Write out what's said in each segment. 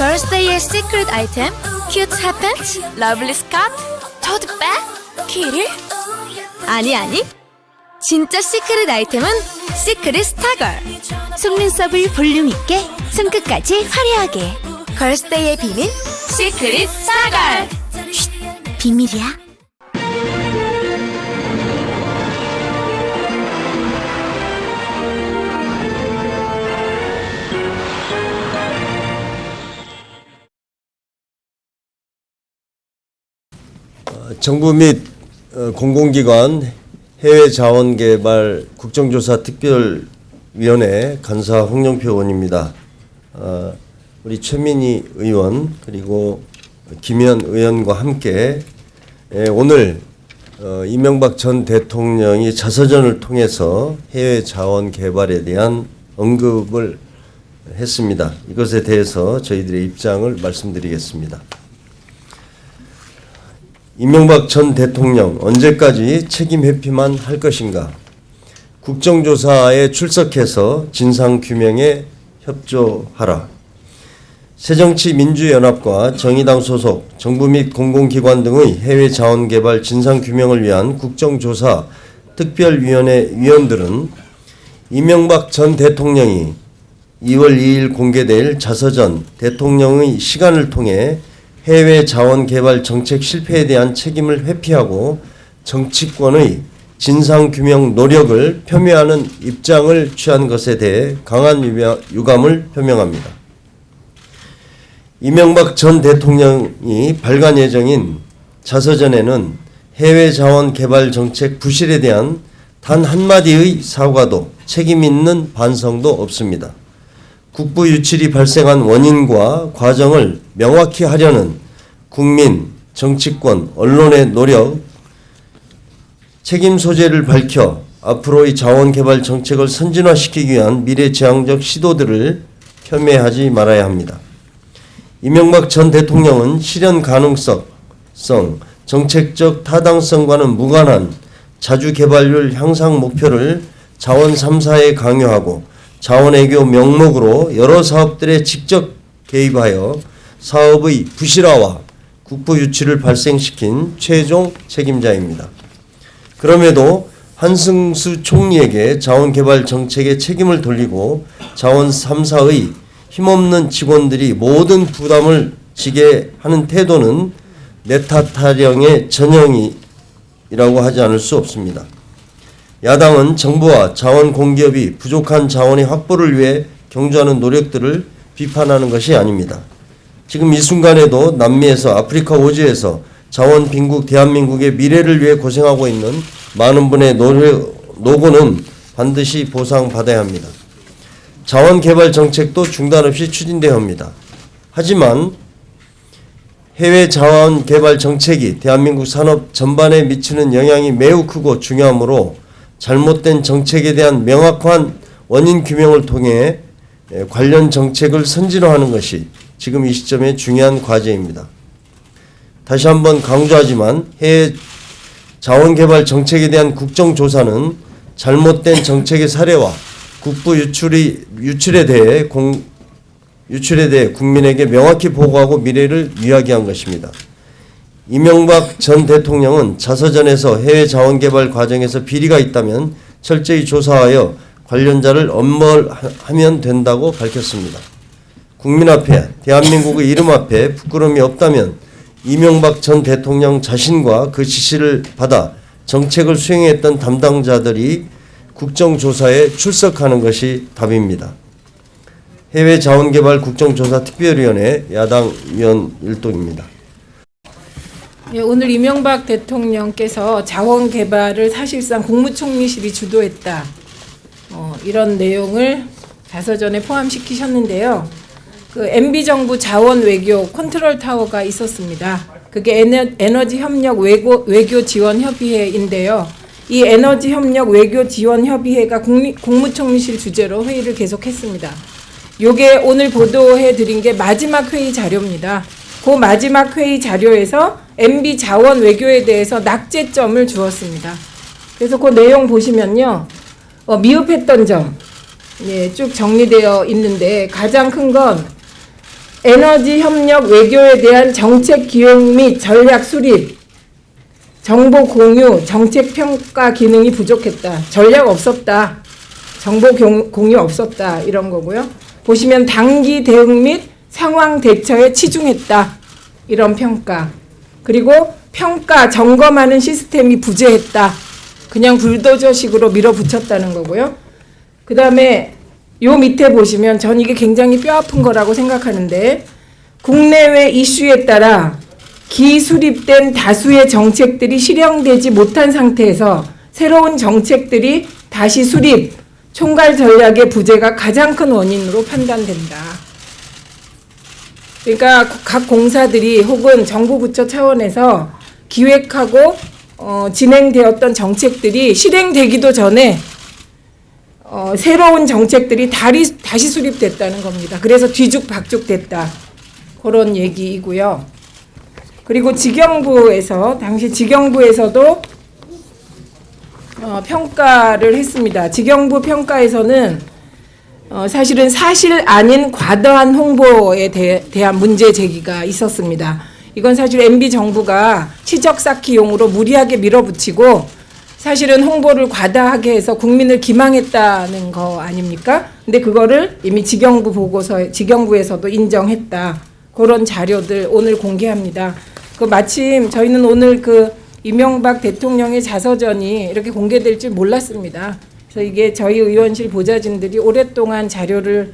걸스데이의 시크릿 아이템, 큐트 핫팬츠, 러블리 스카트, 토트백, 키를? 아니 진짜 시크릿 아이템은 시크릿 스타걸. 속눈썹을 볼륨 있게, 손끝까지 화려하게. 걸스데이의 비밀, 시크릿 스타걸. 쉿, 비밀이야. 정부 및 공공기관 해외자원개발 국정조사특별위원회 간사 홍영표 의원입니다. 우리 최민희 의원 그리고 김현 의원과 함께 오늘 이명박 전 대통령이 자서전을 통해서 해외자원개발에 대한 언급을 했습니다. 이것에 대해서 저희들의 입장을 말씀드리겠습니다. 이명박 전 대통령 언제까지 책임 회피만 할 것인가? 국정조사에 출석해서 진상규명에 협조하라. 새정치민주연합과 정의당 소속 정부 및 공공기관 등의 해외자원개발 진상규명을 위한 국정조사 특별위원회 위원들은 이명박 전 대통령이 2월 2일 공개될 자서전 대통령의 시간을 통해 해외 자원 개발 정책 실패에 대한 책임을 회피하고 정치권의 진상규명 노력을 폄훼하는 입장을 취한 것에 대해 강한 유감을 표명합니다. 이명박 전 대통령이 발간 예정인 자서전에는 해외 자원 개발 정책 부실에 대한 단 한마디의 사과도 책임 있는 반성도 없습니다. 국부 유출이 발생한 원인과 과정을 명확히 하려는 국민, 정치권, 언론의 노력, 책임 소재를 밝혀 앞으로의 자원개발 정책을 선진화시키기 위한 미래지향적 시도들을 폄훼하지 말아야 합니다. 이명박 전 대통령은 실현 가능성, 정책적 타당성과는 무관한 자주개발률 향상 목표를 자원 3사에 강요하고 자원외교 명목으로 여러 사업들에 직접 개입하여 사업의 부실화와 국부 유출을 발생시킨 최종 책임자입니다. 그럼에도 한승수 총리에게 자원개발 정책의 책임을 돌리고 자원 3사의 힘없는 직원들이 모든 부담을 지게 하는 태도는 내탓 타령의 전형이라고 하지 않을 수 없습니다. 야당은 정부와 자원 공기업이 부족한 자원의 확보를 위해 경주하는 노력들을 비판하는 것이 아닙니다. 지금 이 순간에도 남미에서 아프리카 오지에서 자원 빈국 대한민국의 미래를 위해 고생하고 있는 많은 분의 노고는 반드시 보상받아야 합니다. 자원 개발 정책도 중단 없이 추진되어야 합니다. 하지만 해외 자원 개발 정책이 대한민국 산업 전반에 미치는 영향이 매우 크고 중요하므로 잘못된 정책에 대한 명확한 원인 규명을 통해 관련 정책을 선진화하는 것이 지금 이 시점의 중요한 과제입니다. 다시 한번 강조하지만 해외 자원개발 정책에 대한 국정조사는 잘못된 정책의 사례와 국부 유출에 대해 국민에게 명확히 보고하고 미래를 이야기한 것입니다. 이명박 전 대통령은 자서전에서 해외 자원개발 과정에서 비리가 있다면 철저히 조사하여 관련자를 엄벌하면 된다고 밝혔습니다. 국민 앞에 대한민국의 이름 앞에 부끄러움이 없다면 이명박 전 대통령 자신과 그 지시를 받아 정책을 수행했던 담당자들이 국정조사에 출석하는 것이 답입니다. 해외 자원개발 국정조사 특별위원회 야당 위원 일동입니다. 예, 오늘 이명박 대통령께서 자원 개발을 사실상 국무총리실이 주도했다. 이런 내용을 자서전에 포함시키셨는데요. 그 MB 정부 자원 외교 컨트롤 타워가 있었습니다. 그게 에너지 협력 외교 지원 협의회인데요. 이 에너지 협력 외교 지원 협의회가 국무총리실 주재로 회의를 계속했습니다. 요게 오늘 보도해 드린 게 마지막 회의 자료입니다. 그 마지막 회의 자료에서 MB 자원 외교에 대해서 낙제점을 주었습니다. 그래서 그 내용 보시면요. 미흡했던 점 쭉 정리되어 있는데 가장 큰 건 에너지 협력 외교에 대한 정책 기획 및 전략 수립, 정보 공유, 정책 평가 기능이 부족했다. 전략 없었다. 정보 공유 없었다. 이런 거고요. 보시면 단기 대응 및 상황 대처에 치중했다. 이런 평가. 그리고 평가, 점검하는 시스템이 부재했다. 그냥 불도저식으로 밀어붙였다는 거고요. 그 다음에 요 밑에 보시면 전 이게 굉장히 뼈아픈 거라고 생각하는데, 국내외 이슈에 따라 기수립된 다수의 정책들이 실행되지 못한 상태에서 새로운 정책들이 다시 수립, 총괄 전략의 부재가 가장 큰 원인으로 판단된다. 그러니까 각 공사들이 혹은 정부 부처 차원에서 기획하고 진행되었던 정책들이 실행되기도 전에 새로운 정책들이 다시 수립됐다는 겁니다. 그래서 뒤죽박죽 됐다. 그런 얘기이고요. 그리고 직영부에서 당시 직영부에서도 평가를 했습니다. 직영부 평가에서는 사실은 사실 아닌 과도한 홍보에 대한 문제 제기가 있었습니다. 이건 사실 MB 정부가 치적 쌓기용으로 무리하게 밀어붙이고 사실은 홍보를 과다하게 해서 국민을 기망했다는 거 아닙니까? 근데 그거를 이미 직영부에서도 인정했다. 그런 자료들 오늘 공개합니다. 마침 저희는 오늘 이명박 대통령의 자서전이 이렇게 공개될 줄 몰랐습니다. 그래서 이게 저희 의원실 보좌진들이 오랫동안 자료를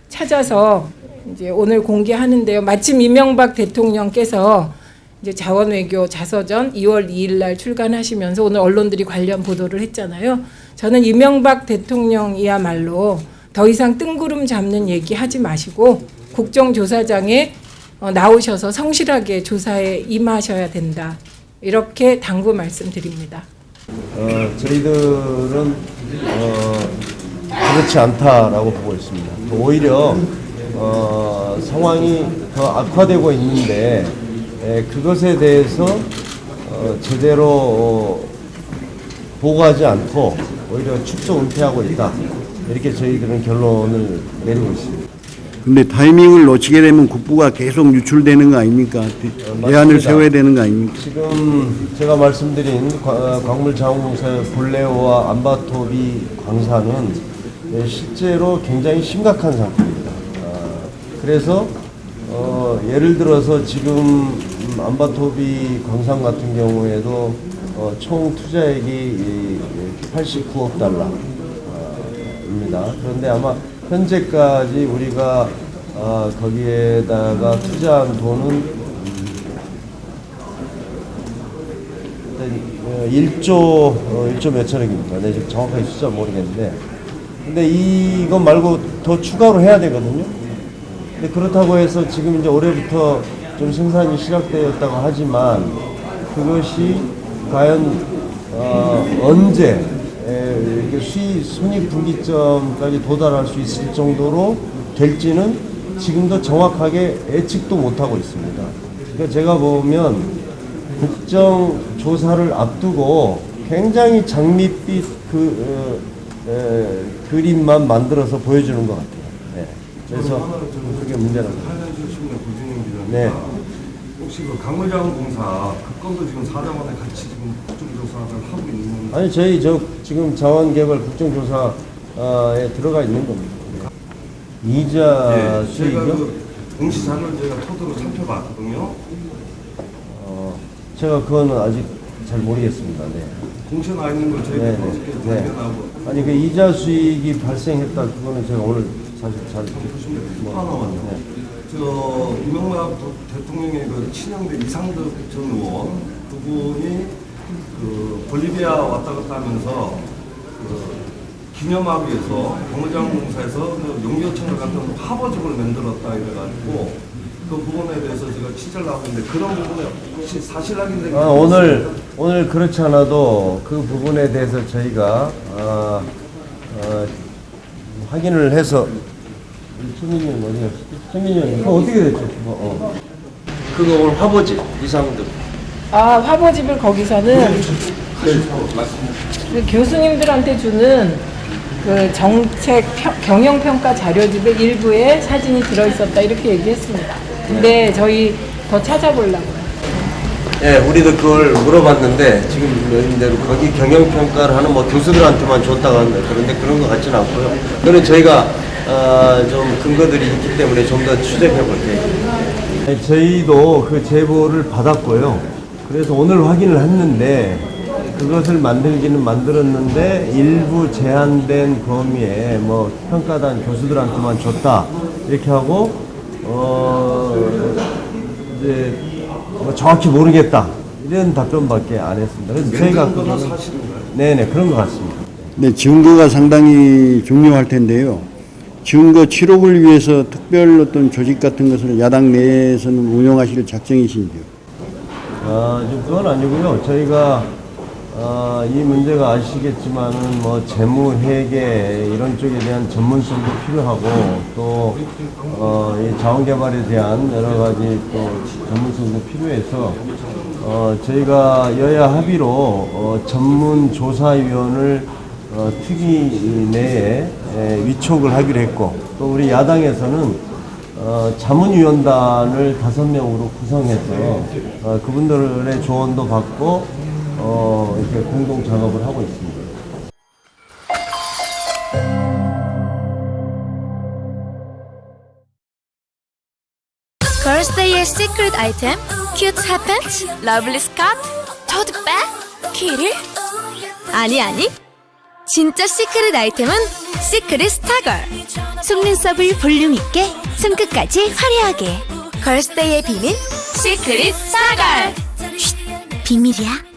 찾아서 이제 오늘 공개하는데요. 마침 이명박 대통령께서 이제 자원외교 자서전 2월 2일 날 출간하시면서 오늘 언론들이 관련 보도를 했잖아요. 저는 이명박 대통령이야말로 더 이상 뜬구름 잡는 얘기 하지 마시고 국정조사장에 나오셔서 성실하게 조사에 임하셔야 된다. 이렇게 당부 말씀드립니다. 저희들은 그렇지 않다라고 보고 있습니다. 오히려 상황이 더 악화되고 있는데 그것에 대해서 제대로 보고하지 않고 오히려 축소 은폐하고 있다. 이렇게 저희들은 결론을 내리고 있습니다. 근데 타이밍을 놓치게 되면 국부가 계속 유출되는 거 아닙니까? 대안을 세워야 되는 거 아닙니까? 지금 제가 말씀드린 광물자원공사의 볼레오와 암바토비 광사는 실제로 굉장히 심각한 상태입니다. 그래서 예를 들어서 지금 암바토비 광산 같은 경우에도 총 투자액이 89억 달러입니다. 그런데 아마 현재까지 우리가 거기에다가 투자한 돈은 1조 몇천억입니다. 네, 지금 정확하게 숫자 모르겠는데, 근데 이것 말고 더 추가로 해야 되거든요. 근데 그렇다고 해서 지금 이제 올해부터 좀 생산이 시작되었다고 하지만 그것이 과연 언제 이렇게 손익분기점까지 도달할 수 있을 정도로 될지는 지금도 정확하게 예측도 못하고 있습니다. 그러니까 제가 보면 국정조사를 앞두고 굉장히 장밋빛 그림만 만들어서 보여주는 것 같아요. 네. 그래서 그게 문제라고. 네. 혹시 강물자원공사 그 건도 지금 사장한테 같이 지금 국정조사를 하고 있는? 아니 저희 지금 자원개발 국정조사에 들어가 있는 겁니다. 이자 수익이요? 공시자료를 제가 토대로 살펴봤거든요. 제가 그거는 아직 잘 모르겠습니다. 네. 공시에 나와 있는 걸 저희가 어떻게 발견하고? 아니 그 이자 수익이 발생했다 그거는 제가 오늘 사실 잘 하나만요. 저 이명박 대통령의 그 친형대 이상득 전 의원 그분이 볼리비아 왔다 갔다 하면서 기념하기 위해서 광물자원공사에서 용기요청을 갖다 화보집을 만들었다 이래가지고 그 부분에 대해서 제가 취재를 하고 있는데 그런 부분에 혹시 사실 확인된 오늘 그렇지 않아도 그 부분에 대해서 저희가 확인을 해서 최민희 의원 어디가? 최민희 의원 그거 어떻게 됐죠? 그거 오늘 화보집 이상득. 화보집을 거기서는 그 교수님들한테 주는 그 정책 경영 평가 자료집의 일부에 사진이 들어 있었다 이렇게 얘기했습니다. 근데 저희 더 찾아보려고요. 예, 우리도 그걸 물어봤는데 지금 말씀대로 거기 경영 평가를 하는 뭐 교수들한테만 줬다고 하는데 그런데 그런 것 같지는 않고요. 그는 저희가 좀 근거들이 있기 때문에 좀 더 추적해 볼 계획입니다. 저희도 그 제보를 받았고요. 그래서 오늘 확인을 했는데 그것을 만들기는 만들었는데 일부 제한된 범위에 뭐 평가단 교수들한테만 줬다 이렇게 하고 이제 뭐 정확히 모르겠다 이런 답변밖에 안 했습니다. 그래서 저희가 네네 그런 것 같습니다. 네, 증거가 상당히 중요할 텐데요. 증거 치록을 위해서 특별 어떤 조직 같은 것을 야당 내에서는 운영하실 작정이신지요? 좀 그건 아니고요. 저희가 이 문제가 아시겠지만은 뭐 재무 회계 이런 쪽에 대한 전문성도 필요하고 또 이 자원 개발에 대한 여러 가지 또 전문성도 필요해서 저희가 여야 합의로 전문 조사위원을 특위 내에 위촉을 하기로 했고 또 우리 야당에서는 자문위원단을 5명으로 구성해서 그분들의 조언도 받고 이렇게 공동 작업을 하고 있습니다. 걸스데이의 시크릿 아이템, 큐트 핫팬츠, 러블리 스카트, 토트백, 키를? 아니 진짜 시크릿 아이템은 시크릿 스타걸. 속눈썹을 볼륨 있게, 손끝까지 화려하게. 걸스데이의 비밀 시크릿 스타걸. 쉿, 비밀이야.